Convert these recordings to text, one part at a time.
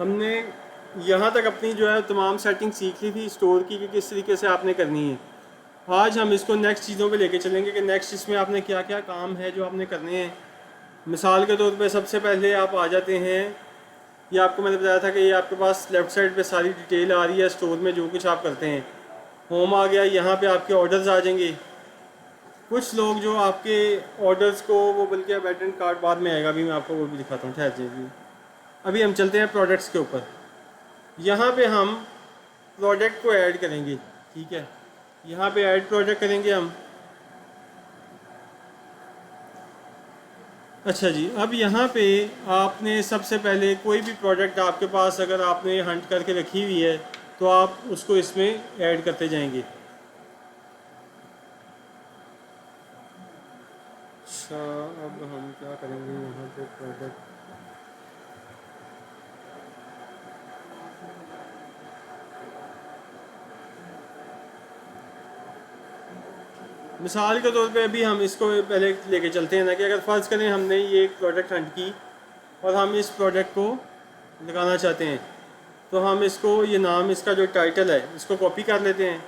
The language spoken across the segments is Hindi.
हमने यहाँ तक अपनी जो है तमाम सेटिंग सीख ली थी स्टोर की कि किस तरीके से आपने करनी है। आज हम इसको नेक्स्ट चीज़ों पे लेके चलेंगे कि नेक्स्ट इसमें आपने क्या क्या काम है जो आपने करने हैं। मिसाल के तौर पे सबसे पहले आप आ जाते हैं, ये आपको मैंने बताया था कि ये आपके पास लेफ़्ट साइड पे सारी डिटेल आ रही है स्टोर में जो कुछ आप करते हैं। होम आ गया, यहाँ पे आपके ऑर्डर्स आ जाएंगे। कुछ लोग जो आपके ऑर्डर्स को वो बल्कि अबेंडन कार्ड बाद में आएगा, अभी मैं आपको वो भी दिखाता हूँ, ठहर जाइए। अभी हम चलते हैं प्रोडक्ट्स के ऊपर। यहाँ पे हम प्रोडक्ट को ऐड करेंगे, ठीक है। यहाँ पे ऐड प्रोडक्ट करेंगे हम। अच्छा जी, अब यहाँ पे आपने सबसे पहले कोई भी प्रोडक्ट आपके पास अगर आपने हंट करके रखी हुई है तो आप उसको इसमें ऐड करते जाएंगे। अच्छा, अब हम क्या करेंगे यहाँ पे प्रोडक्ट। मिसाल के तौर पे अभी हम इसको पहले लेके चलते हैं ना कि अगर फ़र्ज़ करें हमने ये एक प्रोडक्ट हंट की और हम इस प्रोडक्ट को लगाना चाहते हैं, तो हम इसको ये नाम इसका जो टाइटल है इसको कॉपी कर लेते हैं।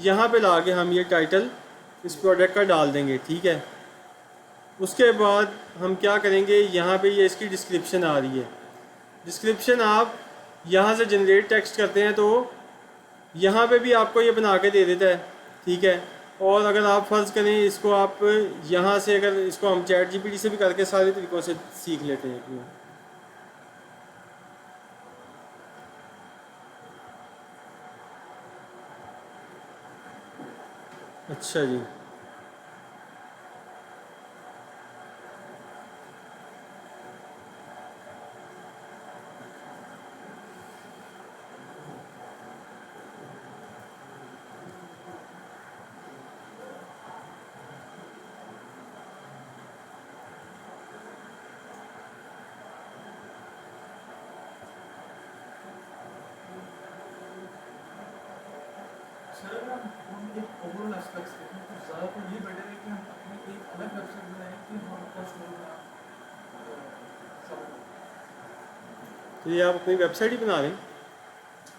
यहाँ पे ला के हम ये टाइटल इस प्रोडक्ट का डाल देंगे, ठीक है। उसके बाद हम क्या करेंगे, यहाँ पे ये इसकी डिस्क्रिप्शन आ रही है। डिस्क्रिप्शन आप यहाँ से जनरेट टेक्स्ट करते हैं तो यहाँ पे भी आपको ये बना के दे देता है, ठीक है। और अगर आप फ़र्ज़ करें इसको आप यहाँ से, अगर इसको हम चैट जीपीटी से भी करके सारे तरीक़ों से सीख लेते हैं। अच्छा जी, सर अगर हम एक ओवरऑल एस्पेक्ट्स देखें तो ज़्यादा तो ये बेटर है कि हम अपनी एक अलग वेबसाइट बनाएं कि हम अपना स्टोर में सब। तो ये आप अपनी वेबसाइट ही बना रहे हैं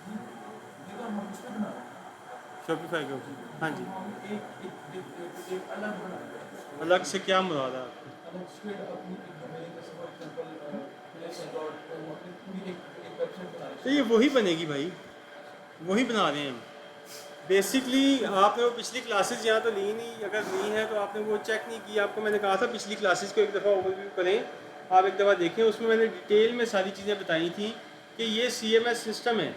जी, ये तो हम उस पर बना रहे हैं। शॉपिफाई के ऊपर? हाँ तो जी। हम एक अलग बना रहे हैं स्टोर, अलग से क्या मुराद है आपकी? अलग स्टेट अपनी एक हमें जैसे फॉर एग्जांपल प्लेस डॉट हम अपनी पूरी एक वेबसाइट बना रहे हैं तो ये स्टोर वही बनेगी भाई, वही बना रहे हैं हम। बेसिकली आपने वो पिछली क्लासेस यहाँ तो ली नहीं, अगर ली है तो आपने वो चेक नहीं की। आपको मैंने कहा था पिछली क्लासेस को एक दफ़ा ओवरव्यू करें, आप एक दफ़ा देखें, उसमें मैंने डिटेल में सारी चीज़ें बताई थी कि ये CMS सिस्टम है।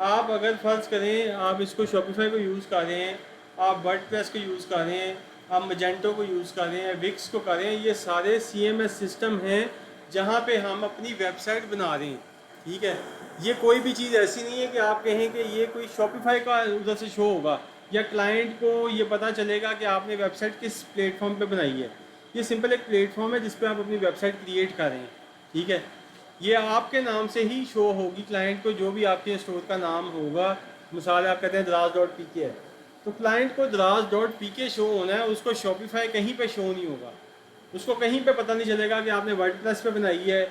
आप अगर फ़र्ज़ करें आप इसको शॉपिफाई को यूज़ कर रहे हैं, आप वर्डप्रेस को यूज़ कर रहे हैं, आप मजेंटो को यूज़ कर रहे हैं, विक्स को कर रहे हैं, ये सारे CMS सिस्टम हैं जहाँ पे हम अपनी वेबसाइट बना रहे हैं, ठीक है। ये कोई भी चीज़ ऐसी नहीं है कि आप कहें कि ये कोई शॉपिफाई का उधर से शो होगा या क्लाइंट को ये पता चलेगा कि आपने वेबसाइट किस प्लेटफॉर्म पे बनाई है। ये सिंपल एक प्लेटफॉर्म है जिस पे आप अपनी वेबसाइट क्रिएट कर रहे हैं, ठीक है। ये आपके नाम से ही शो होगी क्लाइंट को, जो भी आपके स्टोर का नाम होगा। मिसाल आप कहते हैं दराज.pk है, तो क्लाइंट को दराज.pk शो होना है, उसको शॉपिफाई कहीं पे शो नहीं होगा। उसको कहीं पे पता नहीं चलेगा कि आपने वर्डप्रेस पे बनाई है,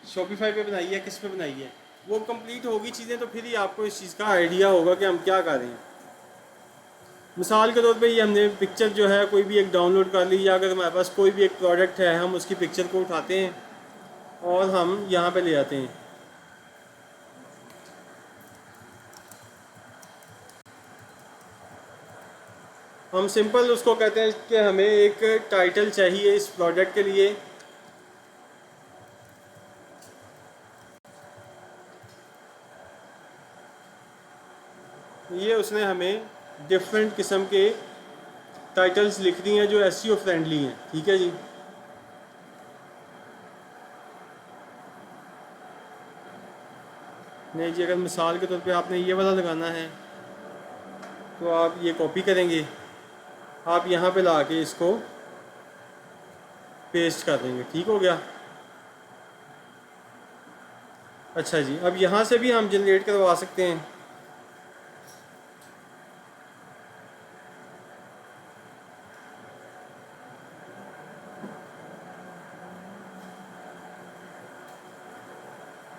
शॉपिफाई पे बनाई है, किस पे बनाई है। वो कंप्लीट होगी चीज़ें तो फिर ही आपको इस चीज़ का आइडिया होगा कि हम क्या कर रहे हैं। मिसाल के तौर पे ये हमने पिक्चर जो है कोई भी एक डाउनलोड कर ली, या अगर हमारे पास कोई भी एक प्रोडक्ट है हम उसकी पिक्चर को उठाते हैं और हम यहाँ पे ले आते हैं। हम सिंपल उसको कहते हैं कि हमें एक टाइटल चाहिए इस प्रोडक्ट के लिए। ये उसने हमें डिफरेंट किस्म के टाइटल्स लिख दी हैं जो SEO फ्रेंडली हैं, ठीक है जी। नहीं जी, अगर मिसाल के तौर पे आपने ये वाला लगाना है तो आप ये कॉपी करेंगे, आप यहाँ पे ला के इसको पेस्ट कर देंगे, ठीक हो गया। अच्छा जी, अब यहाँ से भी हम जनरेट करवा सकते हैं।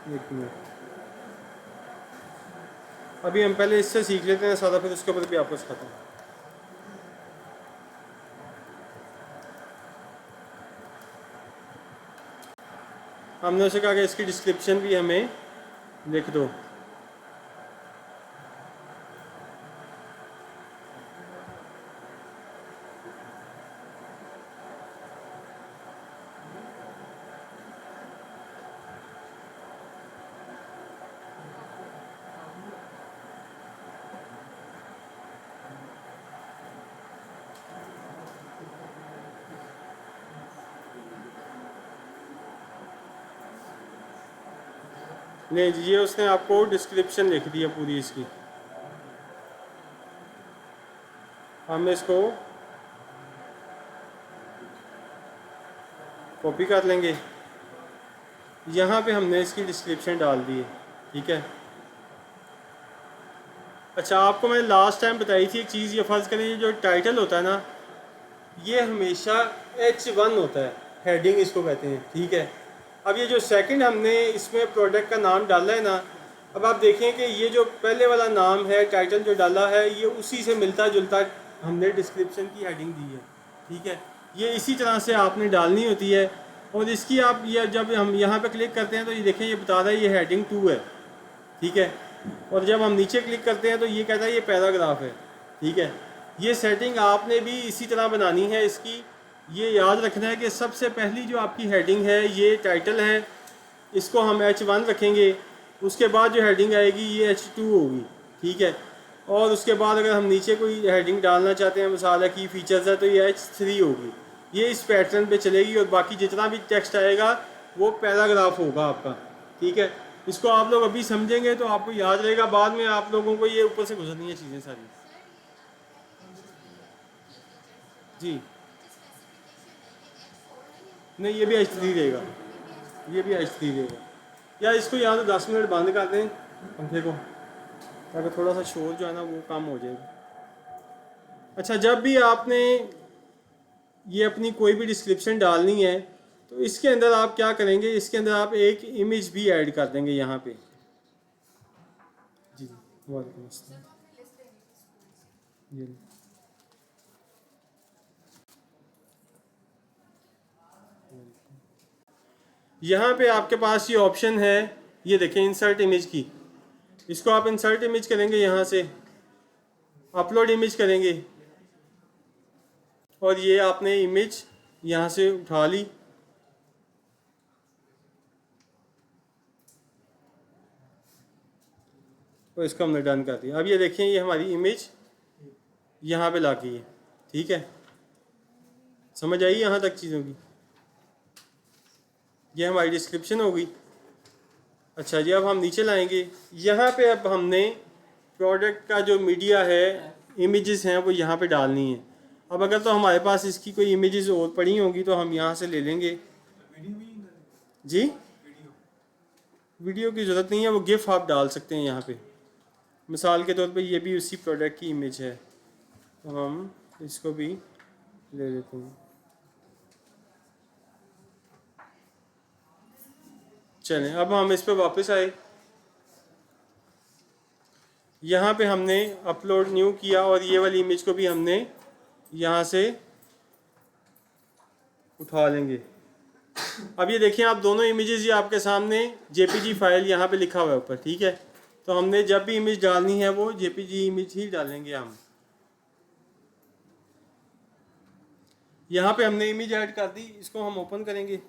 एक मिनट, अभी हम पहले इससे सीख लेते हैं सारा, फिर उसके ऊपर भी आपको सिखाता हूँ। हमने उसे कहा कि इसकी डिस्क्रिप्शन भी हमें लिख दो। नहीं जी, ये उसने आपको डिस्क्रिप्शन लिख दी है पूरी इसकी। हम इसको कॉपी कर लेंगे, यहाँ पे हमने इसकी डिस्क्रिप्शन डाल दी है, ठीक है। अच्छा, आपको मैंने लास्ट टाइम बताई थी एक चीज़, ये फ़र्ज़ करें ये जो टाइटल होता है ना, ये हमेशा H1 होता है, हेडिंग इसको कहते हैं, ठीक है। अब ये जो सेकंड हमने इसमें प्रोडक्ट का नाम डाला है ना, अब आप देखें कि ये जो पहले वाला नाम है, टाइटल जो डाला है, ये उसी से मिलता जुलता हमने डिस्क्रिप्शन की हेडिंग दी है, ठीक है। ये इसी तरह से आपने डालनी होती है। और इसकी आप ये जब हम यहाँ पे क्लिक करते हैं तो ये देखें, ये बता रहा है ये हेडिंग 2 है, ठीक है। और जब हम नीचे क्लिक करते हैं तो ये कहता है ये पैराग्राफ है, ठीक है। ये सेटिंग आपने भी इसी तरह बनानी है इसकी। ये याद रखना है कि सबसे पहली जो आपकी हेडिंग है ये टाइटल है, इसको हम H1 रखेंगे। उसके बाद जो हेडिंग आएगी ये H2 होगी, ठीक है। और उसके बाद अगर हम नीचे कोई हेडिंग डालना चाहते हैं, मिसाल की फ़ीचर्स है, तो ये H3 होगी। ये इस पैटर्न पे चलेगी और बाकी जितना भी टेक्स्ट आएगा वो पैराग्राफ होगा आपका, ठीक है। इसको आप लोग अभी समझेंगे तो आपको याद रहेगा, बाद में आप लोगों को ये ऊपर से गुजरनी है चीज़ें सारी। जी नहीं, ये भी H3 रहेगा, ये भी H3 रहेगा। या इसको यहाँ तो 10 मिनट बंद कर दें पंखे को, ताकि थोड़ा सा शोर जो है ना वो कम हो जाएगा। अच्छा, जब भी आपने ये अपनी कोई भी डिस्क्रिप्शन डालनी है तो इसके अंदर आप क्या करेंगे, इसके अंदर आप एक इमेज भी ऐड कर देंगे यहाँ पे। जी वालेकुम अस्सलाम। ये यहाँ पे आपके पास ये ऑप्शन है, ये देखें इंसर्ट इमेज की। इसको आप इंसर्ट इमेज करेंगे, यहाँ से अपलोड इमेज करेंगे और ये आपने इमेज यहाँ से उठा ली। और इसको हमने डन कर दिया। अब ये देखें ये हमारी इमेज यहाँ पे लग गई है, ठीक है। समझ आई यहाँ तक चीज़ों की? ये हमारी डिस्क्रिप्शन होगी। अच्छा जी, अब हम नीचे लाएंगे, यहाँ पे अब हमने प्रोडक्ट का जो मीडिया है, इमेजेस हैं, वो यहाँ पे डालनी है। अब अगर तो हमारे पास इसकी कोई इमेजेस और पड़ी होंगी तो हम यहाँ से ले लेंगे। जी वीडियो की ज़रूरत नहीं है, वो गिफ आप डाल सकते हैं यहाँ पे। मिसाल के तौर पे ये भी उसी प्रोडक्ट की इमेज है, तो हम इसको भी ले लेते हैं। चलें, अब हम इस पर वापस आए। यहाँ पे हमने अपलोड न्यू किया और ये वाली इमेज को भी हमने यहाँ से उठा लेंगे। अब ये देखिए, आप दोनों इमेजेस ये आपके सामने JPG फाइल यहाँ पे लिखा हुआ है ऊपर, ठीक है। तो हमने जब भी इमेज डालनी है वो JPG इमेज ही डालेंगे हम। यहाँ पे हमने इमेज ऐड कर दी, इसको हम ओपन करेंगे।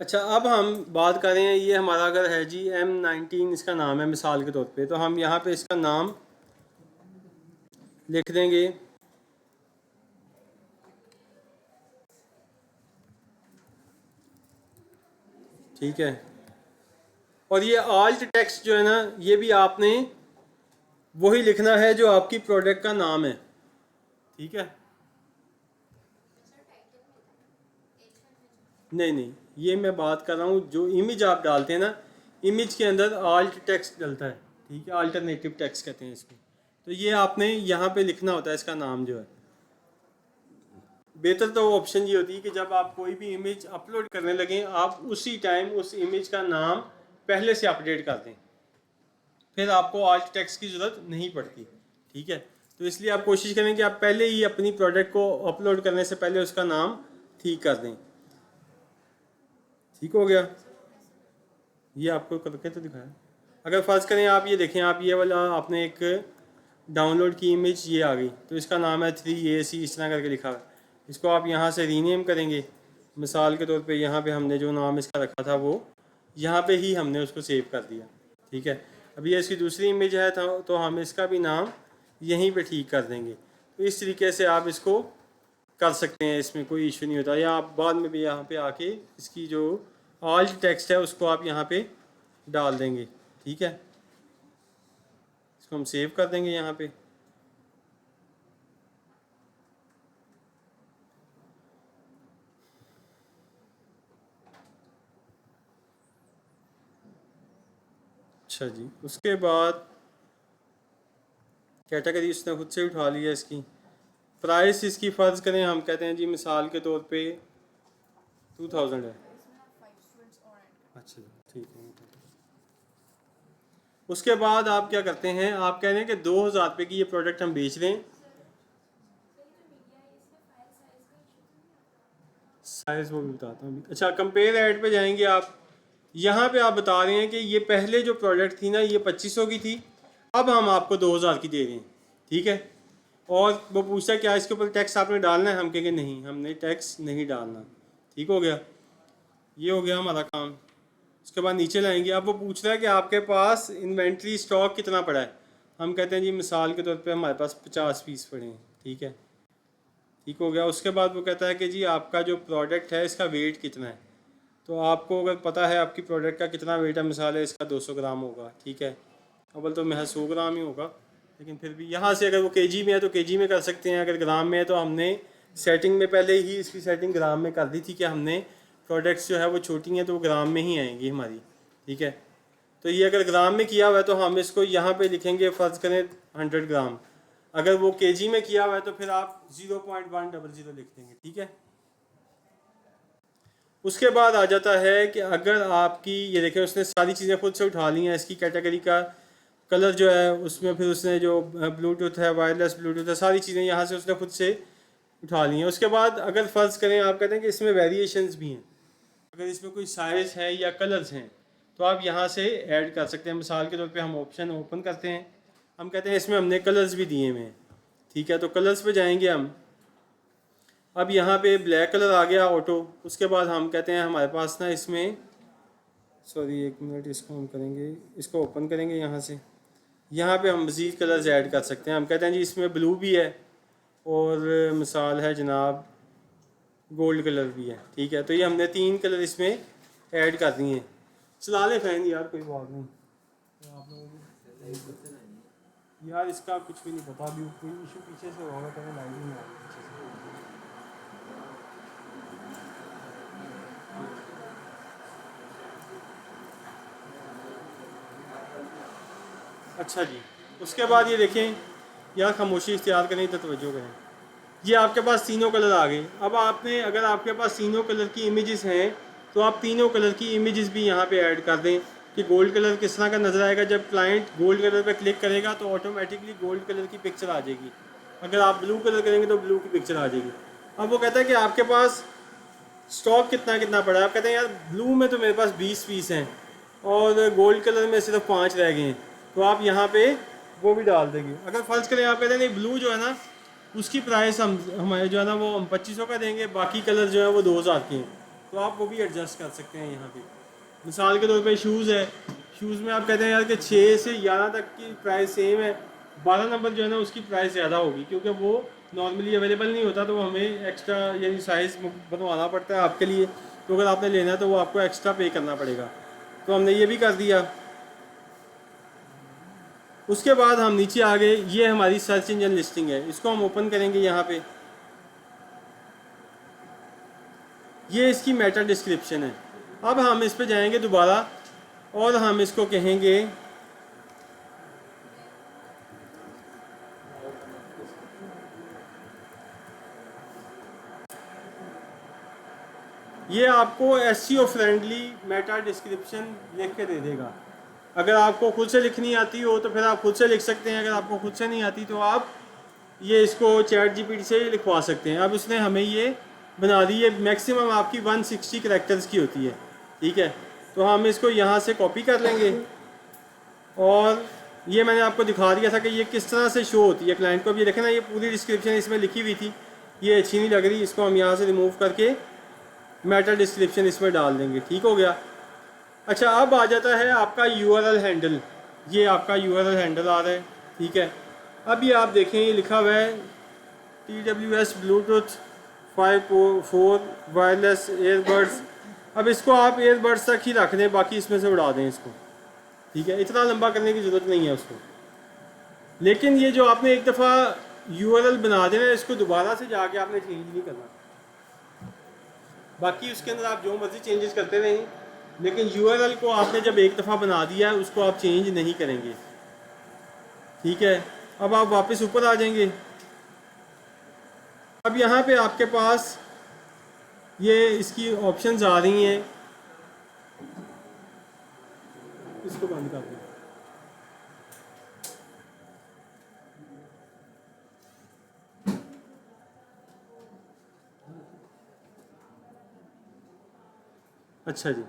अच्छा, अब हम बात करें, ये हमारा अगर है जी M19 इसका नाम है मिसाल के तौर पे, तो हम यहाँ पे इसका नाम लिख देंगे। ठीक है, और ये आल्ट टेक्स्ट जो है ना, ये भी आपने वही लिखना है जो आपकी प्रोडक्ट का नाम है, ठीक है। नहीं नहीं, ये मैं बात कर रहा हूँ जो इमेज आप डालते हैं ना, इमेज के अंदर आल्ट टेक्स्ट डलता है, ठीक है। अल्टरनेटिव टेक्स्ट कहते हैं इसको। तो ये आपने यहाँ पे लिखना होता है इसका नाम जो है। बेहतर तो ऑप्शन ये होती है कि जब आप कोई भी इमेज अपलोड करने लगें आप उसी टाइम उस इमेज का नाम पहले से अपडेट कर दें, फिर आपको आल्ट टेक्स्ट की ज़रूरत नहीं पड़ती। ठीक है, तो इसलिए आप कोशिश करें कि आप पहले ही अपनी प्रोडक्ट को अपलोड करने से पहले उसका नाम ठीक कर दें। ठीक हो गया, ये आपको करके तो दिखाया। अगर फ़र्ज़ करें आप ये देखें, आप ये वाला आपने एक डाउनलोड की इमेज ये आ गई, तो इसका नाम है 3AC इस तरह करके लिखा है। इसको आप यहाँ से रीनेम करेंगे। मिसाल के तौर पे यहाँ पे हमने जो नाम इसका रखा था वो यहाँ पे ही हमने उसको सेव कर दिया। ठीक है, अभी ये इसकी दूसरी इमेज है तो हम इसका भी नाम यहीं पे ठीक कर देंगे। तो इस तरीके से आप इसको कर सकते हैं, इसमें कोई इशू नहीं होता। या आप बाद में भी यहाँ पे आके इसकी जो आल्ट टेक्स्ट है उसको आप यहाँ पे डाल देंगे। ठीक है, इसको हम सेव कर देंगे यहाँ पे। अच्छा जी, उसके बाद कैटेगरी उसने खुद से उठा लिया। इसकी प्राइस इसकी फ़र्ज़ करें हम कहते हैं जी मिसाल के तौर पे 2000 है। अच्छा जी, ठीक है। उसके बाद आप क्या करते हैं, आप कह रहे हैं कि 2000 रुपये की ये प्रोडक्ट हम बेच रहे हैं। साइज़ वो भी बताता हूँ। अच्छा, कंपेयर ऐड पे जाएंगे आप। यहाँ पे आप बता रहे हैं कि ये पहले जो प्रोडक्ट थी ना ये 2500 की थी, अब हम आपको 2000 की दे रहे हैं। ठीक है, और वो पूछता है क्या इसके ऊपर टैक्स आपने डालना है, हम कहेंगे नहीं, हमने टैक्स नहीं डालना। ठीक हो गया, ये हो गया हमारा काम। उसके बाद नीचे लाएंगे, अब वो पूछ रहा है कि आपके पास इन्वेंट्री स्टॉक कितना पड़ा है। हम कहते हैं जी मिसाल के तौर पे हमारे पास 50 पीस पड़े हैं। ठीक है, ठीक हो गया। उसके बाद वो कहता है कि जी आपका जो प्रोडक्ट है इसका वेट कितना है। तो आपको अगर पता है आपकी प्रोडक्ट का कितना वेट है, मिसाल है इसका 200 ग्राम होगा। ठीक है, अव्वल तो महज 100 ग्राम ही होगा, लेकिन फिर भी यहाँ से अगर वो केजी में है तो केजी में कर सकते हैं, अगर ग्राम में है तो हमने सेटिंग में पहले ही इसकी सेटिंग ग्राम में कर दी थी कि हमने प्रोडक्ट्स जो है वो छोटी हैं तो वो ग्राम में ही आएंगी हमारी। ठीक है, तो ये अगर ग्राम में किया हुआ है तो हम इसको यहाँ पे लिखेंगे, फ़र्ज़ करें 100 ग्राम। अगर वो केजी में किया हुआ है तो फिर आप 0.100 लिख देंगे। ठीक है, उसके बाद आ जाता है कि अगर आपकी ये देखें उसने सारी चीज़ें खुद से उठा ली हैं। इसकी कैटेगरी का कलर जो है उसमें फिर उसने जो ब्लूटूथ है, वायरलेस ब्लूटूथ है, सारी चीज़ें यहाँ से उसने खुद से उठा ली हैं। उसके बाद अगर फ़र्ज़ करें आप कहते हैं कि इसमें वेरिएशंस भी हैं, अगर इसमें कोई साइज़ है या कलर्स हैं तो आप यहाँ से ऐड कर सकते हैं। मिसाल के तौर पे हम ऑप्शन ओपन करते हैं, हम कहते हैं इसमें हमने कलर्स भी दिए हुए हैं। ठीक है, तो कलर्स पे जाएंगे हम। अब यहाँ पे ब्लैक कलर आ गया ऑटो। उसके बाद हम कहते हैं हमारे पास ना इसमें, सॉरी एक मिनट, इसको हम करेंगे, इसको ओपन करेंगे यहाँ से। यहाँ पे हम मज़ीद कलर्स ऐड कर सकते हैं। हम कहते हैं जी इसमें ब्लू भी है और मिसाल है जनाब गोल्ड कलर भी है। ठीक है, तो ये हमने 3 कलर इसमें ऐड कर दिए हैं। चला लें फ़ैन यार, कोई बात नहीं। तो आप लोगों यार इसका कुछ भी नहीं पता, अभी कोई इशू पीछे से होगा, कहीं लाइट नहीं आ रही पीछे से। अच्छा जी, उसके बाद ये देखें यार, खामोशी इख्तियार करें तो तवज्जो करें। ये आपके पास तीनों कलर आ गए। अब आपने, अगर आपके पास तीनों कलर की इमेजेस हैं तो आप तीनों कलर की इमेजेस भी यहाँ पे ऐड कर दें कि गोल्ड कलर किस तरह का नज़र आएगा। जब क्लाइंट गोल्ड कलर पे क्लिक करेगा तो ऑटोमेटिकली गोल्ड कलर की पिक्चर आ जाएगी। अगर आप ब्लू कलर करेंगे तो ब्लू की पिक्चर आ जाएगी। अब वो कहता है कि आपके पास स्टॉक कितना कितना पड़ा है। आप कहते हैं यार ब्लू में तो मेरे पास 20 पीस हैं और गोल्ड कलर में सिर्फ 5 रह गए हैं, तो आप यहाँ पे वो भी डाल देंगे। अगर फ़र्ज़ करें आप कहते हैं नहीं ब्लू जो है ना उसकी प्राइस हम हमारे जो है ना वो हम 2500 का देंगे, बाकी कलर जो है वो 2000 के हैं, तो आप वो भी एडजस्ट कर सकते हैं यहाँ पे। मिसाल के तौर पे शूज़ है, शूज़ में आप कहते हैं यार कि 6 से 11 तक की प्राइस सेम है, 12 नंबर जो है ना उसकी प्राइस ज़्यादा होगी क्योंकि वो नॉर्मली अवेलेबल नहीं होता, तो वो हमें एक्स्ट्रा यानी साइज़ बनवाना पड़ता है आपके लिए। तो अगर आपने लेना है तो वो आपको एक्स्ट्रा पे करना पड़ेगा, तो हमने ये भी कर दिया। उसके बाद हम नीचे आ गए, ये हमारी सर्च इंजन लिस्टिंग है, इसको हम ओपन करेंगे यहाँ पे। ये इसकी मेटा डिस्क्रिप्शन है। अब हम इस पे जाएंगे दोबारा और हम इसको कहेंगे ये आपको एसईओ फ्रेंडली मेटा डिस्क्रिप्शन लिख के दे देगा। अगर आपको खुद से लिखनी आती हो तो फिर आप खुद से लिख सकते हैं, अगर आपको खुद से नहीं आती तो आप ये इसको चैट जीपीटी से लिखवा सकते हैं। अब उसने हमें ये बना दी है, मैक्सिमम आपकी 160 कैरेक्टर्स की होती है, ठीक है। तो हम इसको यहाँ से कॉपी कर लेंगे और ये मैंने आपको दिखा दिया था कि ये किस तरह से शो होती है क्लाइंट को। अब ये देखें ना, ये पूरी डिस्क्रिप्शन इसमें लिखी हुई थी, ये अच्छी नहीं लग रही, इसको हम यहाँ से रिमूव करके मेटा डिस्क्रिप्शन इसमें डाल देंगे, ठीक हो गया। अच्छा, अब आ जाता है आपका यूआरएल हैंडल। ये आपका यूआरएल हैंडल आ रहा है, ठीक है। अब ये आप देखें, ये लिखा हुआ है TWS ब्लूटूथ 5.4 वायरलेस एयरबड्स। अब इसको आप एयरबड्स तक ही रख दें, बाकी इसमें से उड़ा दें इसको, ठीक है। इतना लंबा करने की ज़रूरत नहीं है उसको। लेकिन ये जो आपने एक दफ़ा यूआरएल बना देना, इसको दोबारा से जाके आपने चेंज नहीं करना। बाकी उसके अंदर आप जो मर्ज़ी चेंजेस करते रहें, लेकिन यूआरएल को आपने जब एक दफ़ा बना दिया है उसको आप चेंज नहीं करेंगे, ठीक है। अब आप वापस ऊपर आ जाएंगे। अब यहाँ पे आपके पास ये इसकी ऑप्शंस आ रही हैं, इसको बंद कर दें। अच्छा जी,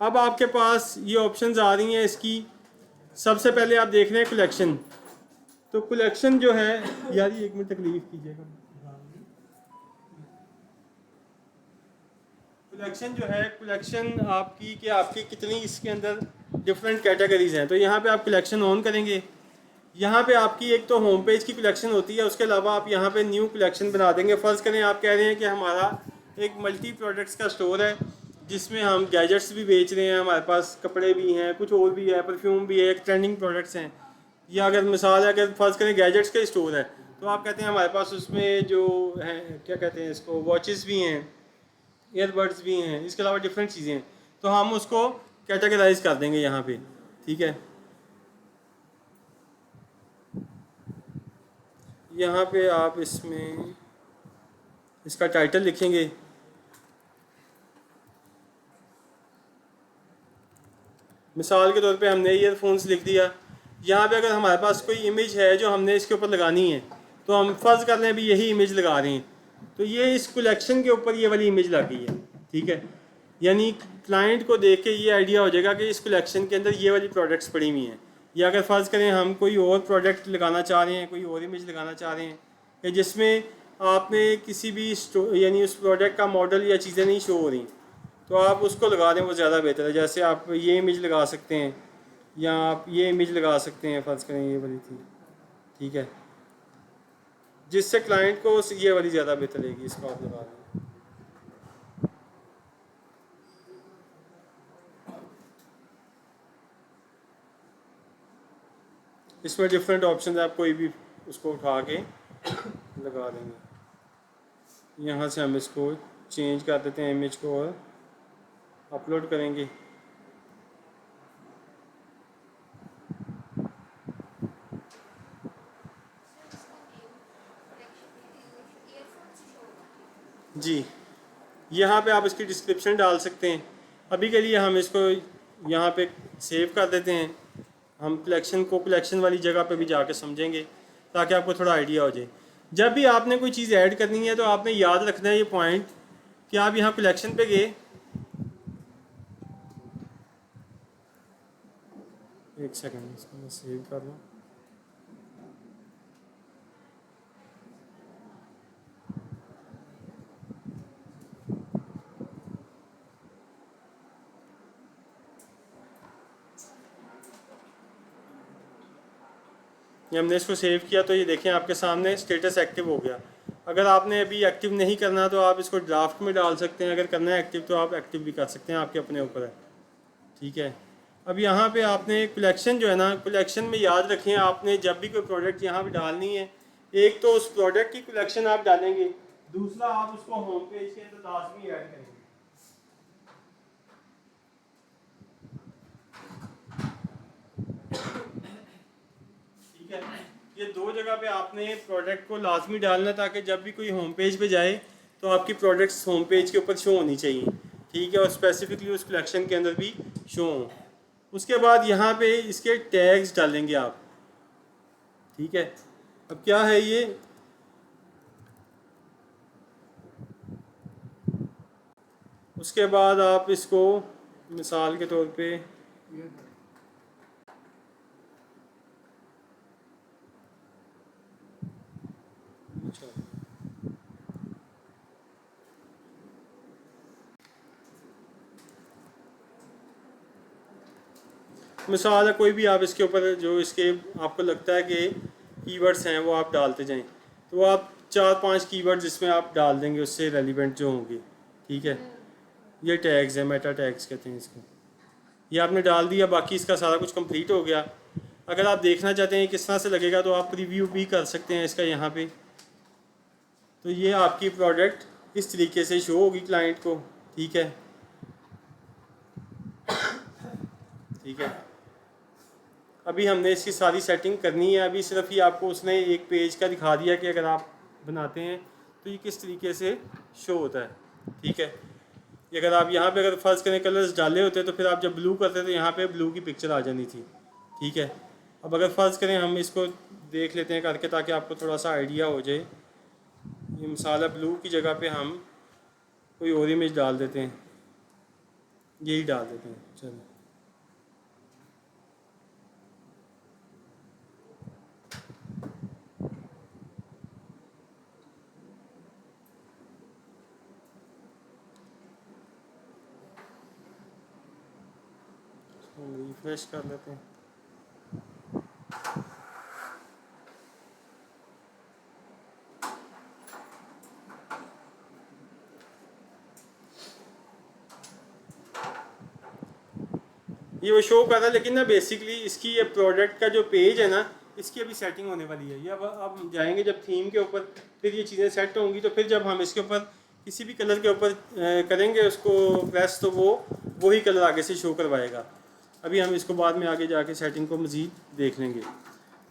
अब आपके पास ये ऑप्शंस आ रही हैं इसकी। सबसे पहले आप देख रहे हैं कलेक्शन। तो कलेक्शन जो है, यार ये 1 मिनट तकलीफ कीजिएगा। कलेक्शन जो है, कलेक्शन आपकी कि आपकी कितनी इसके अंदर डिफरेंट कैटेगरीज हैं। तो यहाँ पे आप कलेक्शन ऑन करेंगे। यहाँ पे आपकी एक तो होम पेज की कलेक्शन होती है, उसके अलावा आप यहाँ पे न्यू कलेक्शन बना देंगे। फ़र्ज़ करें आप कह रहे हैं कि हमारा एक मल्टी प्रोडक्ट्स का स्टोर है जिसमें हम गैजेट्स भी बेच रहे हैं, हमारे पास कपड़े भी हैं, कुछ और भी है, परफ्यूम भी है, ट्रेंडिंग प्रोडक्ट्स हैं। या अगर मिसाल है, अगर फ़र्ज़ करें गैजेट्स का स्टोर है, तो आप कहते हैं हमारे पास उसमें जो है क्या कहते हैं इसको, वॉचेस भी हैं, ईयरबड्स भी हैं, इसके अलावा डिफरेंट चीज़ें हैं। तो हम उसको कैटेगराइज कर देंगे यहाँ पे, ठीक है। यहाँ पे आप इसमें इसका टाइटल लिखेंगे। मिसाल के तौर पे हमने ईयरफोन्स लिख दिया। यहाँ पे अगर हमारे पास कोई इमेज है जो हमने इसके ऊपर लगानी है, तो हम फ़र्ज़ कर लें अभी यही इमेज लगा रहे हैं, तो ये इस कलेक्शन के ऊपर ये वाली इमेज लग गई है, ठीक है। यानी क्लाइंट को देख के ये आइडिया हो जाएगा कि इस कलेक्शन के अंदर ये वाली प्रोडक्ट्स पड़ी हुई हैं। या अगर फ़र्ज़ करें हम कोई और प्रोडक्ट लगाना चाह रहे हैं, कोई और इमेज लगाना चाह रहे हैं कि जिसमें आपने किसी भी यानी उस प्रोडक्ट का मॉडल या चीज़ें नहीं शो हो रही, तो आप उसको लगा दें, वो ज़्यादा बेहतर है। जैसे आप ये इमेज लगा सकते हैं या आप ये इमेज लगा सकते हैं, फ़र्ज़ करें ये वाली थी, ठीक है, जिससे क्लाइंट को ये वाली ज़्यादा बेहतर रहेगी, इसको आप लगा दें। इसमें डिफरेंट ऑप्शन है, आप कोई भी उसको उठा के लगा देंगे। यहाँ से हम इसको चेंज कर देते हैं इमेज को और अपलोड करेंगे। जी, यहाँ पे आप इसकी डिस्क्रिप्शन डाल सकते हैं। अभी के लिए हम इसको यहाँ पे सेव कर देते हैं। हम कलेक्शन को कलेक्शन वाली जगह पे भी जाके समझेंगे ताकि आपको थोड़ा आइडिया हो जाए। जब भी आपने कोई चीज़ ऐड करनी है तो आपने याद रखना है ये पॉइंट कि आप यहाँ कलेक्शन पे गए, एक सेकंड इसको मैं सेव कर लूँ। ये हमने इसको सेव किया तो ये देखें आपके सामने स्टेटस एक्टिव हो गया। अगर आपने अभी एक्टिव नहीं करना तो आप इसको ड्राफ्ट में डाल सकते हैं, अगर करना है एक्टिव तो आप एक्टिव भी कर सकते हैं, आपके अपने ऊपर है, ठीक है। अब यहाँ पे आपने कलेक्शन जो है ना, कलेक्शन में याद रखें आपने जब भी कोई प्रोडक्ट यहाँ पे डालनी है, एक तो उस प्रोडक्ट की कलेक्शन आप डालेंगे, दूसरा आप उसको होम पेज के अंदर लाजमी ऐड करेंगे। ठीक है, ये दो जगह पे आपने प्रोडक्ट को लाजमी डालना ताकि जब भी कोई होम पेज पे जाए तो आपकी प्रोडक्ट्स होम पेज के ऊपर शो होनी चाहिए। ठीक है, और स्पेसिफिकली उस कलेक्शन के अंदर भी शो हों। उसके बाद यहाँ पे इसके टैग्स डालेंगे आप, ठीक है। अब क्या है ये, उसके बाद आप इसको मिसाल के तौर पे ये मिसाल है कोई भी आप इसके ऊपर जो इसके आपको लगता है कि कीवर्ड्स हैं वो आप डालते जाएं, तो आप 4-5 कीवर्ड्स इसमें आप डाल देंगे उससे रेलिवेंट जो होंगे, ठीक है। ये टैग्स हैं, मेटा टैग्स कहते हैं इसको। ये आपने डाल दिया, बाकी इसका सारा कुछ कंप्लीट हो गया। अगर आप देखना चाहते हैं किस तरह से लगेगा तो आप प्रीव्यू भी कर सकते हैं इसका यहाँ पे। तो ये आपकी प्रोडक्ट इस तरीके से शो होगी क्लाइंट को, ठीक है, ठीक है। अभी हमने इसकी सारी सेटिंग करनी है, अभी सिर्फ ही आपको उसने एक पेज का दिखा दिया कि अगर आप बनाते हैं तो ये किस तरीके से शो होता है, ठीक है। ये अगर आप यहाँ पे अगर फर्स्ट करें कलर्स डाले होते तो फिर आप जब ब्लू करते तो यहाँ पे ब्लू की पिक्चर आ जानी थी, ठीक है। अब अगर फर्स्ट करें हम इसको देख लेते हैं करके ताकि आपको थोड़ा सा आइडिया हो जाए। ये मिसाल है, ब्लू की जगह पे हम कोई और इमेज डाल देते हैं, यही डाल देते हैं, चलो। रिफ्रेश कर लेते हैं। ये वो शो कर रहा है, लेकिन ना बेसिकली इसकी ये प्रोडक्ट का जो पेज है ना, इसकी अभी सेटिंग होने वाली है। ये अब हम जाएंगे जब थीम के ऊपर, फिर ये चीज़ें सेट होंगी, तो फिर जब हम इसके ऊपर किसी भी कलर के ऊपर करेंगे उसको प्रेस, तो वो वही कलर आगे से शो करवाएगा। अभी हम इसको बाद में आगे जाके सेटिंग को मज़ीद देख लेंगे।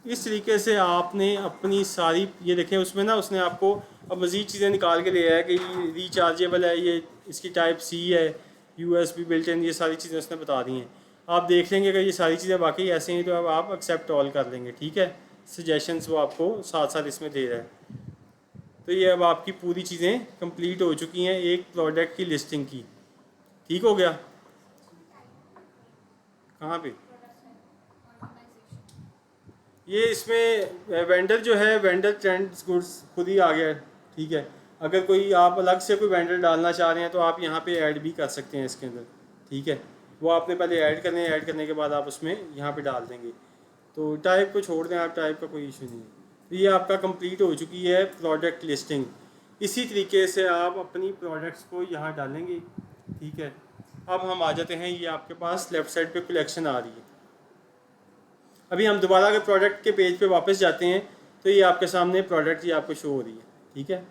इस तरीके से आपने अपनी सारी, ये देखें उसमें ना उसने आपको अब मज़ीद चीज़ें निकाल के ले आया कि ये रिचार्जेबल है, ये इसकी टाइप सी है, USB बिल्ट इन, ये सारी चीज़ें उसने बता दी हैं। आप देख लेंगे अगर ये सारी चीज़ें वाकई ऐसे हैं तो अब आप एक्सेप्ट ऑल कर लेंगे, ठीक है। सजेशंस वो आपको साथ साथ इसमें दे रहा है। तो ये अब आपकी पूरी चीज़ें कंप्लीट हो चुकी हैं एक प्रोडक्ट की लिस्टिंग की, ठीक हो गया। कहाँ पे ये इसमें वेंडर जो है, वेंडर ट्रेंड्स गुड्स खुद ही आ गया है, ठीक है। अगर कोई आप अलग से कोई वेंडर डालना चाह रहे हैं तो आप यहाँ पे ऐड भी कर सकते हैं इसके अंदर, ठीक है। वो आपने पहले ऐड करने हैं, ऐड करने के बाद आप उसमें यहाँ पे डाल देंगे। तो टाइप को छोड़ दें आप, टाइप का कोई इशू नहीं है। तो ये आपका कंप्लीट हो चुकी है प्रोडक्ट लिस्टिंग। इसी तरीके से आप अपनी प्रोडक्ट्स को यहाँ डालेंगे, ठीक है। अब हम आ जाते हैं, ये आपके पास लेफ़्ट साइड पे कलेक्शन आ रही है। अभी हम दोबारा अगर प्रोडक्ट के पेज पे वापस जाते हैं तो ये आपके सामने प्रोडक्ट ये आपको शो हो रही है, ठीक है।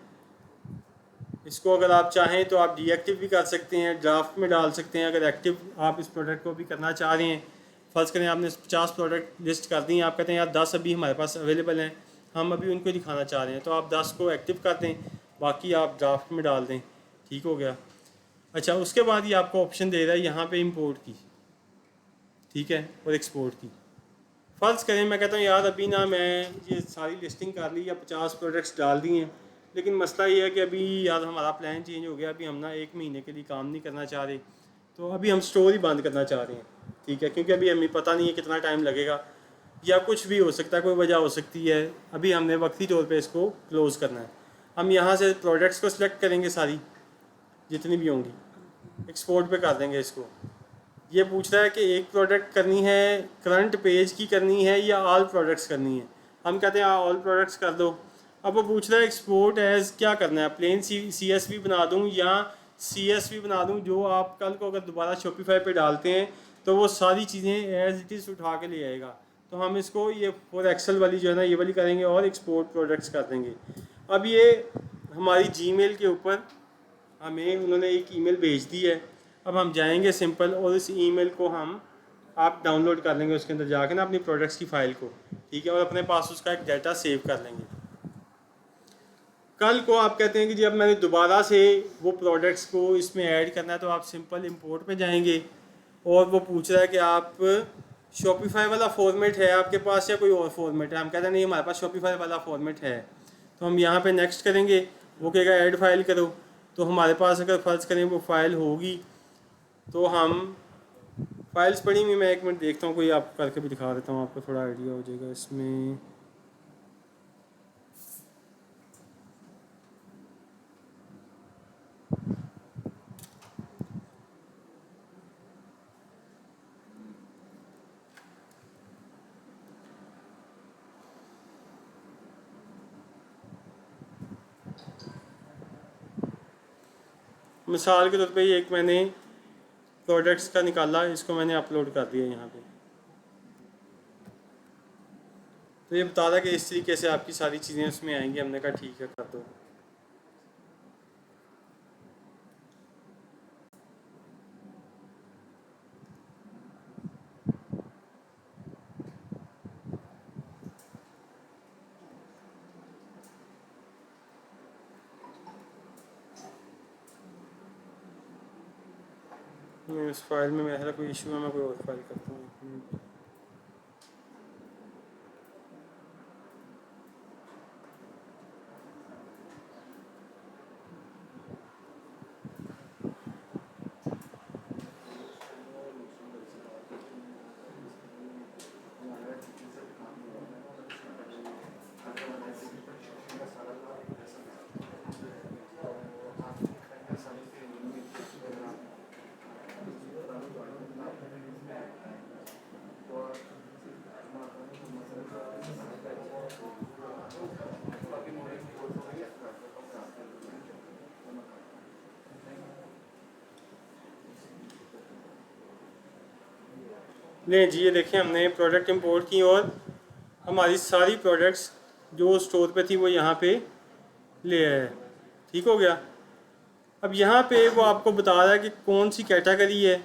इसको अगर आप चाहें तो आप डीएक्टिव भी कर सकते हैं, ड्राफ्ट में डाल सकते हैं। अगर एक्टिव आप इस प्रोडक्ट को भी करना चाह रहे हैं, फ़र्ज़ करें आपने 50 प्रोडक्ट लिस्ट कर दी हैं, आप कहते हैं यार 10 अभी हमारे पास अवेलेबल हैं, हम अभी उनको दिखाना चाह रहे हैं, तो आप 10 को एक्टिव कर दें, बाकी आप ड्राफ्ट में डाल दें, ठीक हो गया। अच्छा, उसके बाद ये आपको ऑप्शन दे रहा है यहाँ पे इंपोर्ट की, ठीक है, और एक्सपोर्ट की। फ़र्ज़ करें मैं कहता हूँ यार अभी ना मैं ये सारी लिस्टिंग कर ली या 50 प्रोडक्ट्स डाल दिए हैं, लेकिन मसला ये है कि अभी यार हमारा प्लान चेंज हो गया, अभी हम ना 1 महीने के लिए काम नहीं करना चाह रहे, तो अभी हम स्टोर ही बंद करना चाह रहे हैं, ठीक है। क्योंकि अभी हमें पता नहीं है कितना टाइम लगेगा या कुछ भी हो सकता है, कोई वजह हो सकती है। अभी हमने वक्ती तौर पे इसको क्लोज़ करना है। हम यहाँ से प्रोडक्ट्स को सिलेक्ट करेंगे, सारी जितनी भी होंगी, एक्सपोर्ट पे कर देंगे इसको। ये पूछ रहा है कि एक प्रोडक्ट करनी है, करंट पेज की करनी है या ऑल प्रोडक्ट्स करनी है। हम कहते हैं ऑल प्रोडक्ट्स कर दो। अब वो पूछ रहा है एक्सपोर्ट एज क्या करना है, प्लेन CSV बना दूं या CSV बना दूं, जो आप कल को अगर दोबारा शॉपिफाई पे डालते हैं तो वो सारी चीज़ें एज इट इज़ उठा के ले आएगा। तो हम इसको ये फॉर एक्सेल वाली जो है ना ये वाली करेंगे और एक्सपोर्ट प्रोडक्ट्स कर देंगे। अब ये हमारी जीमेल के ऊपर हमें उन्होंने एक ईमेल भेज दी है। अब हम जाएंगे सिंपल और इस ईमेल को हम आप डाउनलोड कर लेंगे उसके अंदर जाके ना अपनी प्रोडक्ट्स की फ़ाइल को, ठीक है, और अपने पास उसका एक डाटा सेव कर लेंगे। कल को आप कहते हैं कि जी अब मैंने दोबारा से वो प्रोडक्ट्स को इसमें ऐड करना है, तो आप सिंपल इंपोर्ट पे जाएंगे और वो पूछ रहा है कि आप शॉपिफाई वाला फॉर्मेट है आपके पास या कोई और फॉर्मेट है। हम कहते हैं नहीं, हमारे पास शॉपिफाई वाला फॉर्मेट है। तो हम यहाँ पे नेक्स्ट करेंगे, वो कहेगा ऐड फाइल करो। तो हमारे पास अगर फ़र्ज़ करें वो फाइल होगी, तो हम फाइल्स पड़ी हुई, मैं एक मिनट देखता हूँ, कोई आपको करके भी दिखा देता हूँ, आपको थोड़ा आइडिया हो जाएगा इसमें। मिसाल के तौर पे ये एक मैंने प्रोडक्ट्स का निकाला, इसको मैंने अपलोड कर दिया यहाँ पे। तो ये बता रहा कि इस तरीके से आपकी सारी चीज़ें उसमें आएंगी। हमने कहा ठीक है, कर दो। मैं इस फाइल में मेरा कोई इशू है, मैं कोई और फाइल करता हूँ। ले जी, ये देखिए हमने प्रोडक्ट इंपोर्ट की और हमारी सारी प्रोडक्ट्स जो स्टोर पे थी वो यहाँ पे ले आया। ठीक हो गया। अब यहाँ पे वो आपको बता रहा है कि कौन सी कैटेगरी है,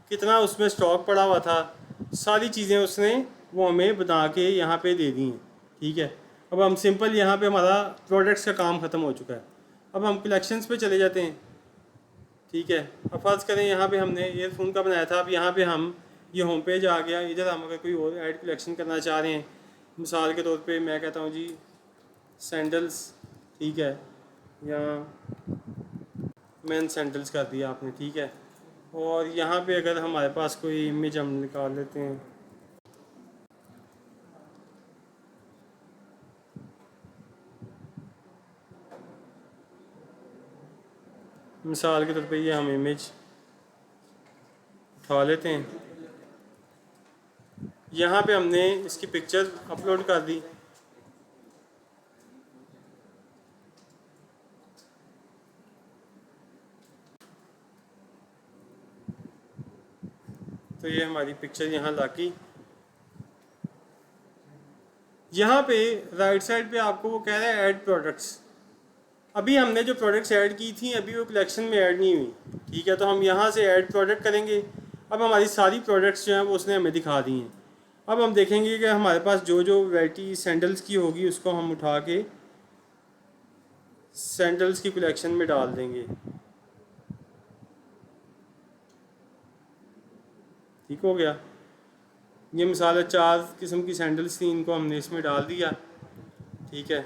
कितना उसमें स्टॉक पड़ा हुआ था, सारी चीज़ें उसने वो हमें बता के यहाँ पे दे दी हैं। ठीक है। अब हम सिंपल यहाँ पे हमारा प्रोडक्ट्स का काम ख़त्म हो चुका है। अब हम कलेक्शंस पे चले जाते हैं। ठीक है। अब फर्ज़ करें यहाँ पे हमने ईयरफोन का बनाया था। अब यहाँ पे हम ये होम पेज आ गया, इधर हम अगर कोई और ऐड कलेक्शन करना चाह रहे हैं, मिसाल के तौर पे मैं कहता हूँ जी सैंडल्स। ठीक है, या मेन सैंडल्स कर दिया आपने। ठीक है। और यहाँ पे अगर हमारे पास कोई इमेज हम निकाल लेते हैं, मिसाल के तौर पे ये हम इमेज उठा लेते हैं। यहाँ पे हमने इसकी पिक्चर अपलोड कर दी। तो ये हमारी पिक्चर यहाँ लाकी। यहाँ पे राइट साइड पे आपको वो कह रहा है ऐड प्रोडक्ट्स। अभी हमने जो प्रोडक्ट्स ऐड की थी अभी वो कलेक्शन में ऐड नहीं हुई। ठीक है। तो हम यहाँ से ऐड प्रोडक्ट करेंगे। अब हमारी सारी प्रोडक्ट्स जो हैं वो उसने हमें दिखा दी हैं। अब हम देखेंगे कि हमारे पास जो जो वैरायटी सैंडल्स की होगी उसको हम उठा के सैंडल्स की कलेक्शन में डाल देंगे। ठीक हो गया। ये मिसाल है 4 किस्म की सैंडल्स थी, इनको हमने इसमें डाल दिया। ठीक है।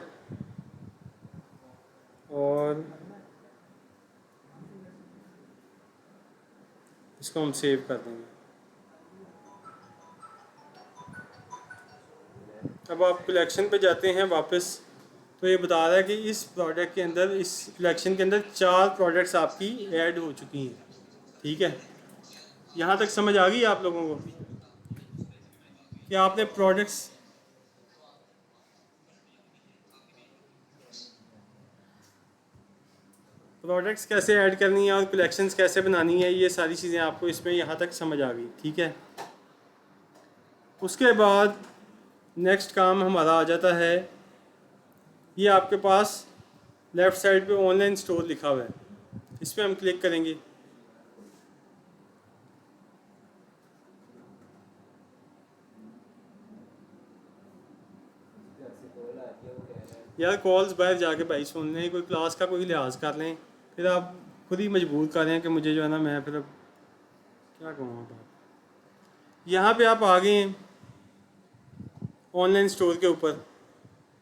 और इसको हम सेव कर देंगे। अब आप कलेक्शन पे जाते हैं वापस, तो ये बता रहा है कि इस प्रोडक्ट के अंदर, इस कलेक्शन के अंदर 4 प्रोडक्ट्स आपकी ऐड हो चुकी हैं। ठीक है। यहाँ तक समझ आ गई आप लोगों को कि आपने प्रोडक्ट्स कैसे ऐड करनी है और कलेक्शंस कैसे बनानी है, ये सारी चीज़ें आपको इसमें यहाँ तक समझ आ गई। ठीक है। उसके बाद नेक्स्ट काम हमारा आ जाता है, ये आपके पास लेफ़्ट साइड पे ऑनलाइन स्टोर लिखा हुआ है, इस पर हम क्लिक करेंगे। यार कॉल्स बाहर जाके भाई सुन लें, कोई क्लास का कोई लिहाज कर लें, फिर आप खुद ही मजबूर कर रहे हैं कि मुझे जो है ना, मैं फिर अब क्या कहूँ अब। यहाँ पे आप आ गए हैं ऑनलाइन स्टोर के ऊपर।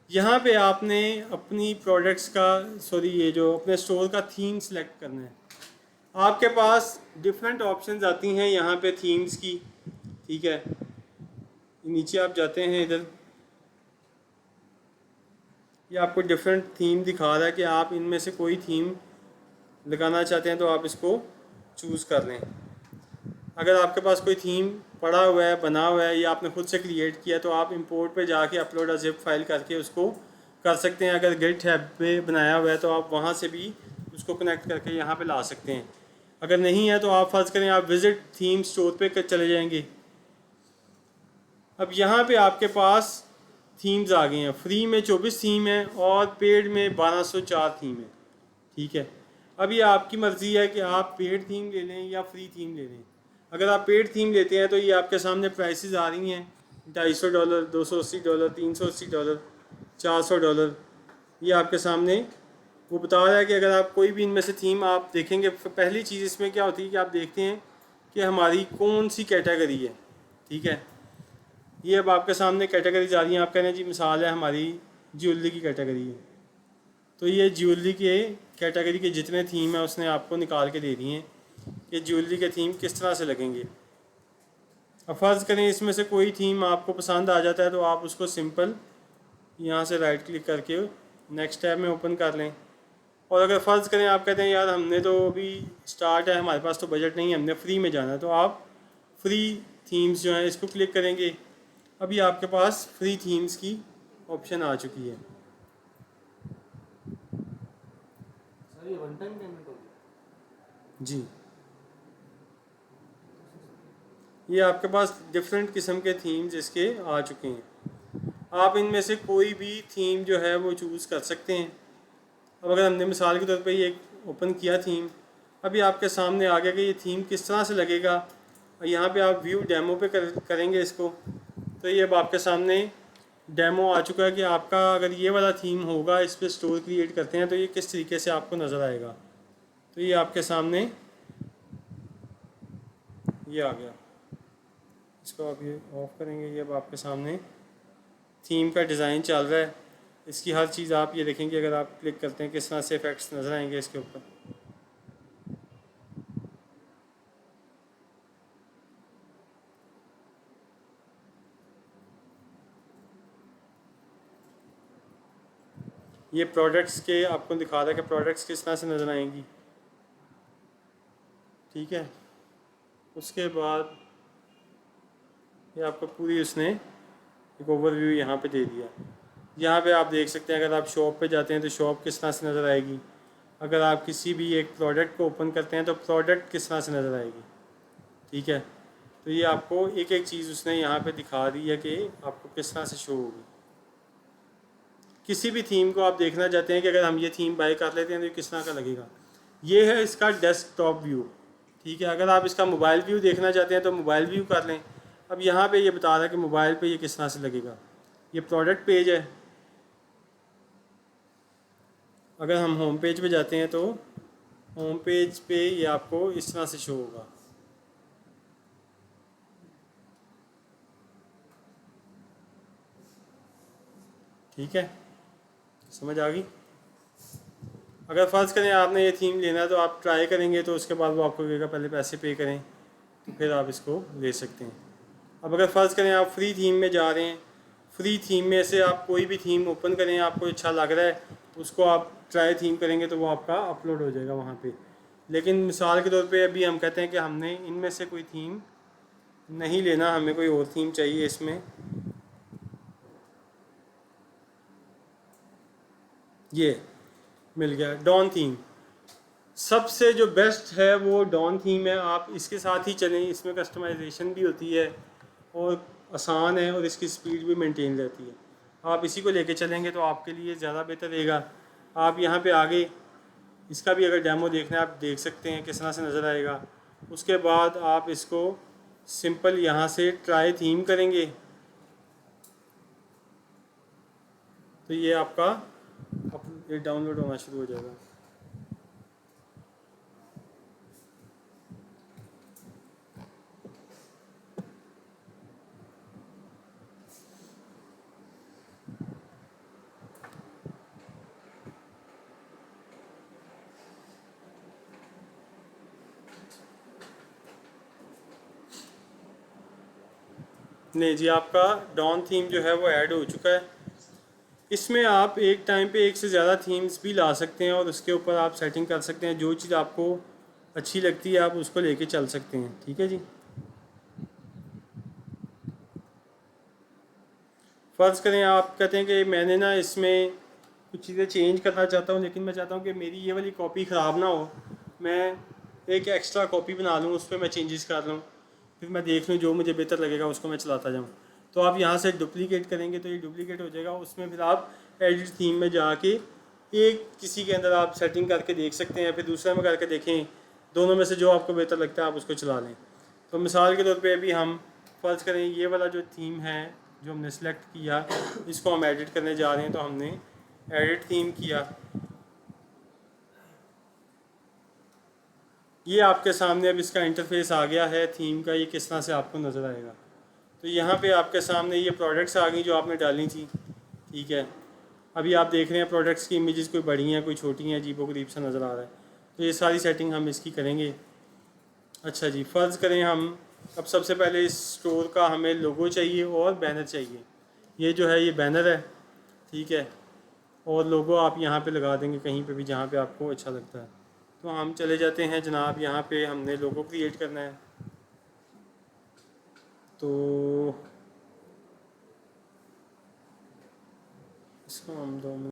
यहाँ पे आपने अपनी प्रोडक्ट्स का, सॉरी ये जो अपने स्टोर का थीम सेलेक्ट करना है। आपके पास डिफरेंट ऑप्शंस आती हैं यहाँ पे थीम्स की, ठीक है। नीचे आप जाते हैं इधर, ये आपको डिफरेंट थीम दिखा रहा है कि आप इनमें से कोई थीम लगाना चाहते हैं तो आप इसको चूज़ कर लें। अगर आपके पास कोई थीम पड़ा हुआ है, बना हुआ है, या आपने खुद से क्रिएट किया, तो आप इंपोर्ट पे जाके अपलोड अ जिप फाइल करके उसको कर सकते हैं। अगर गिट हैब पे बनाया हुआ है तो आप वहाँ से भी उसको कनेक्ट करके यहाँ पे ला सकते हैं। अगर नहीं है तो आप फ़र्ज़ करें आप विज़िट थीम स्टोर पे चले जाएंगे। अब यहाँ पे आपके पास थीम्स आ गए हैं। फ्री में 24 थीम है और पेड में 1204 थीम है, ठीक है। अब ये आपकी मर्ज़ी है कि आप पेड थीम ले लें या फ्री थीम ले लें। अगर आप पेड थीम लेते हैं तो ये आपके सामने प्राइसेस आ रही हैं, $250, $280, $380, $400। ये आपके सामने वो बता रहा है कि अगर आप कोई भी इनमें से थीम आप देखेंगे, पहली चीज़ इसमें क्या होती है कि आप देखते हैं कि हमारी कौन सी कैटेगरी है, ठीक है। ये अब आपके सामने कैटेगरी आ रही हैं। आप कह रहे हैं जी मिसाल है हमारी ज्वेलरी की कैटेगरी है, तो ये ज्वेलरी के कैटेगरी के जितने थीम है उसने आपको निकाल के दे दिए हैं कि ज्वेलरी के थीम किस तरह से लगेंगे। अब फ़र्ज़ करें इसमें से कोई थीम आपको पसंद आ जाता है तो आप उसको सिंपल यहाँ से राइट क्लिक करके नेक्स्ट टैब में ओपन कर लें। और अगर फ़र्ज़ करें आप कहते हैं यार हमने तो अभी स्टार्ट है, हमारे पास तो बजट नहीं है, हमने फ्री में जाना है, तो आप फ्री थीम्स जो हैं इसको क्लिक करेंगे। अभी आपके पास फ्री थीम्स की ऑप्शन आ चुकी है। सर ये वन टाइम पेमेंट होगी? जी, ये आपके पास डिफरेंट किस्म के थीम्स इसके आ चुके हैं। आप इनमें से कोई भी थीम जो है वो चूज़ कर सकते हैं। अब अगर हमने मिसाल के तौर पे ये ओपन किया थीम, अभी आपके सामने आ गया कि ये थीम किस तरह से लगेगा। और यहाँ पे आप व्यू डेमो पे करेंगे इसको, तो ये अब आपके सामने डेमो आ चुका है कि आपका अगर ये वाला थीम होगा, इस पर स्टोर क्रिएट करते हैं तो ये किस तरीके से आपको नज़र आएगा। तो ये आपके सामने ये आ गया। इसको आप ये ऑफ करेंगे, ये अब आपके सामने थीम का डिज़ाइन चल रहा है। इसकी हर चीज़ आप ये देखेंगे, अगर आप क्लिक करते हैं किस तरह से इफ़ेक्ट्स नज़र आएंगे इसके ऊपर। ये प्रोडक्ट्स के आपको दिखा रहा है कि प्रोडक्ट्स किस तरह से नज़र आएंगी, ठीक है। उसके बाद ये आपको पूरी उसने एक ओवरव्यू यहाँ पे दे दिया। यहाँ पे आप देख सकते हैं अगर आप शॉप पे जाते हैं तो शॉप किस तरह से नज़र आएगी। अगर आप किसी भी एक प्रोडक्ट को ओपन करते हैं तो प्रोडक्ट किस तरह से नज़र आएगी, ठीक है। तो ये आपको एक एक चीज़ उसने यहाँ पे दिखा दी है कि आपको किस तरह से शो होगी। किसी भी थीम को आप देखना चाहते हैं कि अगर हम ये थीम बाय कर लेते हैं तो ये किस तरह का लगेगा। ये है इसका डेस्कटॉप व्यू, ठीक है। अगर आप इसका मोबाइल व्यू देखना चाहते हैं तो मोबाइल व्यू कर लें। अब यहाँ पे ये बता रहा है कि मोबाइल पे ये किस तरह से लगेगा। ये प्रोडक्ट पेज है। अगर हम होम पेज पे जाते हैं तो होम पेज पे ये आपको इस तरह से शो होगा, ठीक है। समझ आ गई। अगर फ़र्ज़ करें आपने ये थीम लेना है तो आप ट्राई करेंगे तो उसके बाद वो आपको कहेगा पहले पैसे पे करें, तो फिर आप इसको ले सकते हैं। अब अगर फ़र्ज़ करें आप फ्री थीम में जा रहे हैं, फ्री थीम में से आप कोई भी थीम ओपन करें, आपको अच्छा लग रहा है, उसको आप ट्राई थीम करेंगे तो वो आपका अपलोड हो जाएगा वहाँ पे। लेकिन मिसाल के तौर पे अभी हम कहते हैं कि हमने इनमें से कोई थीम नहीं लेना, हमें कोई और थीम चाहिए इसमें। ये मिल गया डॉन थीम। सबसे जो बेस्ट है वो डॉन थीम है। आप इसके साथ ही चलें, इसमें कस्टमाइजेशन भी होती है और आसान है और इसकी स्पीड भी मेंटेन रहती है। आप इसी को लेके चलेंगे तो आपके लिए ज़्यादा बेहतर रहेगा। आप यहाँ पे आगे इसका भी अगर डेमो देखना है आप देख सकते हैं किस तरह से नज़र आएगा। उसके बाद आप इसको सिंपल यहाँ से ट्राई थीम करेंगे तो ये आपका ये डाउनलोड होना शुरू हो जाएगा। नहीं जी, आपका डॉन थीम जो है वो ऐड हो चुका है। इसमें आप एक टाइम पे एक से ज़्यादा थीम्स भी ला सकते हैं और उसके ऊपर आप सेटिंग कर सकते हैं। जो चीज़ आपको अच्छी लगती है आप उसको लेके चल सकते हैं। ठीक है जी। फ़र्ज़ करें आप कहते हैं कि मैंने ना इसमें कुछ चीज़ें चेंज करना चाहता हूँ, लेकिन मैं चाहता हूँ कि मेरी ये वाली कॉपी ख़राब ना हो, मैं एक एक्स्ट्रा कॉपी बना लूँ, उस पर मैं चेंजेस कर लूँ, फिर मैं देख लूँ जो मुझे बेहतर लगेगा उसको मैं चलाता जाऊँ। तो आप यहाँ से डुप्लीकेट करेंगे तो ये डुप्लीकेट हो जाएगा। उसमें फिर आप एडिट थीम में जाके एक किसी के अंदर आप सेटिंग करके देख सकते हैं, फिर दूसरे में करके देखें, दोनों में से जो आपको बेहतर लगता है आप उसको चला लें। तो मिसाल के तौर पे अभी हम फ़र्ज़ करें ये वाला जो थीम है जो हमने सेलेक्ट किया, इसको हम एडिट करने जा रहे हैं, तो हमने एडिट थीम किया। ये आपके सामने अब इसका इंटरफेस आ गया है थीम का, ये किस तरह से आपको नज़र आएगा। तो यहाँ पे आपके सामने ये प्रोडक्ट्स आ गई जो आपने डाली थी। ठीक है, अभी आप देख रहे हैं प्रोडक्ट्स की इमेजेस कोई बड़ी हैं कोई छोटी हैं, अजीबो गरीब सा नज़र आ रहा है। तो ये सारी सेटिंग हम इसकी करेंगे। अच्छा जी, फ़र्ज़ करें हम अब सबसे पहले इस स्टोर का हमें लोगो चाहिए और बैनर चाहिए। ये जो है ये बैनर है, ठीक है, और लोगो आप यहाँ पे लगा देंगे कहीं पे भी जहाँ पे आपको अच्छा लगता है। तो हम चले जाते हैं जनाब, यहाँ पे हमने लोगो क्रिएट करना है। तो इसको हम 2 मिनट